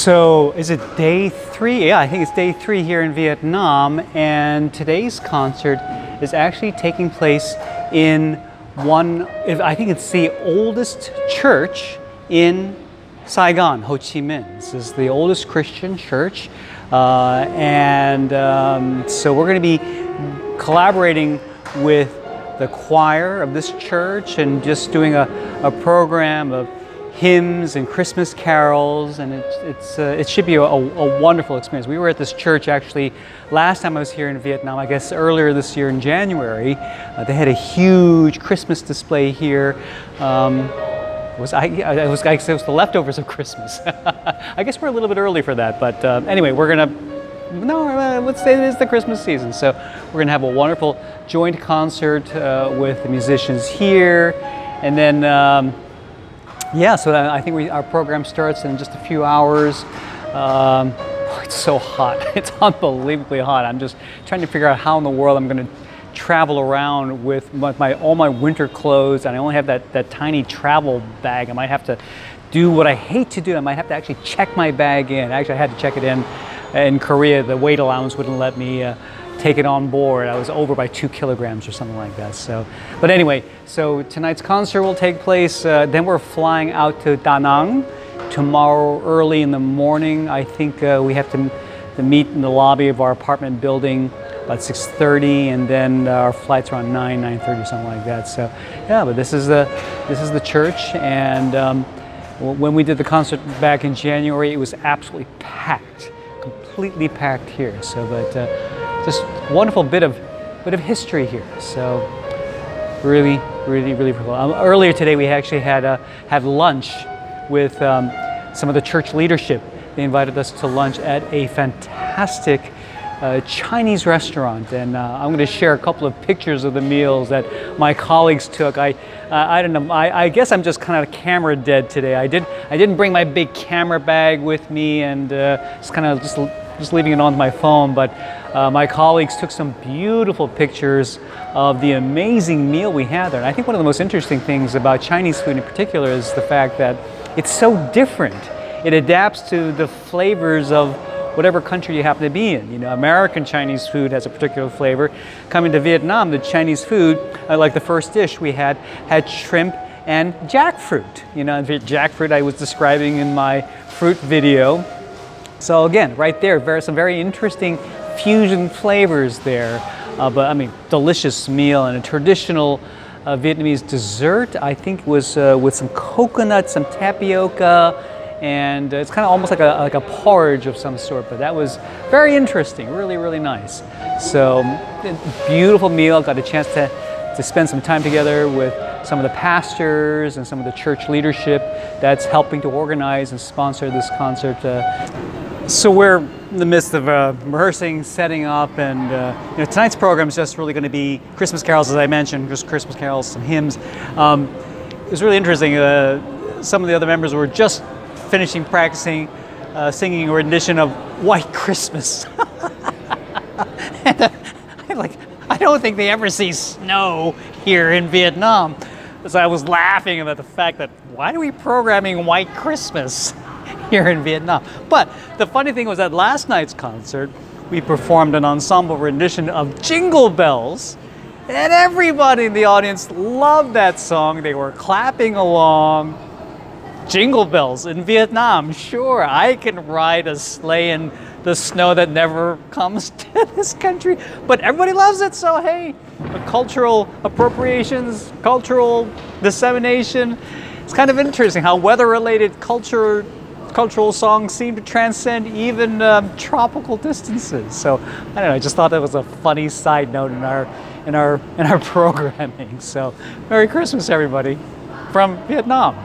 So is it day 3? Yeah, I think it's day 3 here in Vietnam, and today's concert is actually taking place in I think it's the oldest church in Saigon, Ho Chi Minh. This is the oldest Christian church, so we're going to be collaborating with the choir of this church and just doing a program of hymns and Christmas carols, and it should be a wonderful experience. We were at this church actually last time I was here in Vietnam, I guess earlier this year in January. They had a huge Christmas display here. It was the leftovers of Christmas. I guess we're a little bit early for that, but anyway, let's say it is the Christmas season. So we're gonna have a wonderful joint concert with the musicians here, and then yeah, so I think our program starts in just a few hours. It's so hot. It's unbelievably hot. I'm just trying to figure out how in the world I'm going to travel around with all my winter clothes, and I only have that tiny travel bag. I might have to do what I hate to do. I might have to actually check my bag in. Actually, I had to check it in Korea. The weight allowance wouldn't let me take it on board. I was over by 2 kilograms or something like that. So, but anyway, so tonight's concert will take place. Then we're flying out to Da Nang tomorrow early in the morning. I think we have to meet in the lobby of our apartment building about 6:30, and then our flight's around 9:30, something like that. So, yeah, but this is the church, and when we did the concert back in January, it was absolutely packed, completely packed here. So, but just wonderful bit of history here. So really cool. Earlier today we actually had lunch with some of the church leadership. They invited us to lunch at a fantastic Chinese restaurant, and I'm going to share a couple of pictures of the meals that my colleagues took. I don't know. I guess I'm just kind of camera dead today. I didn't bring my big camera bag with me, and just leaving it on my phone, but my colleagues took some beautiful pictures of the amazing meal we had there. And I think one of the most interesting things about Chinese food in particular is the fact that it's so different. It adapts to the flavors of whatever country you happen to be in. You know, American Chinese food has a particular flavor. Coming to Vietnam, the Chinese food, like the first dish we had shrimp and jackfruit. You know, jackfruit I was describing in my fruit video. So again, right there, some very interesting fusion flavors there. But I mean, delicious meal, and a traditional Vietnamese dessert. I think was with some coconut, some tapioca, and it's kind of almost like a porridge of some sort. But that was very interesting, really nice. So beautiful meal. Got a chance to spend some time together with some of the pastors and some of the church leadership that's helping to organize and sponsor this concert. So we're in the midst of rehearsing, setting up, and tonight's program is just really going to be Christmas carols, as I mentioned, just Christmas carols, some hymns. It was really interesting. Some of the other members were just finishing practicing singing a rendition of White Christmas. And I don't think they ever see snow here in Vietnam. So I was laughing about the fact that why are we programming White Christmas here in Vietnam? But the funny thing was that last night's concert, we performed an ensemble rendition of Jingle Bells, and everybody in the audience loved that song. They were clapping along. Jingle bells in Vietnam, sure, I can ride a sleigh in the snow that never comes to this country, but everybody loves it, so hey, cultural appropriations, cultural dissemination. It's kind of interesting how weather-related cultural songs seem to transcend even tropical distances. So I don't know. I just thought that was a funny side note in our programming. So Merry Christmas, everybody, from Vietnam.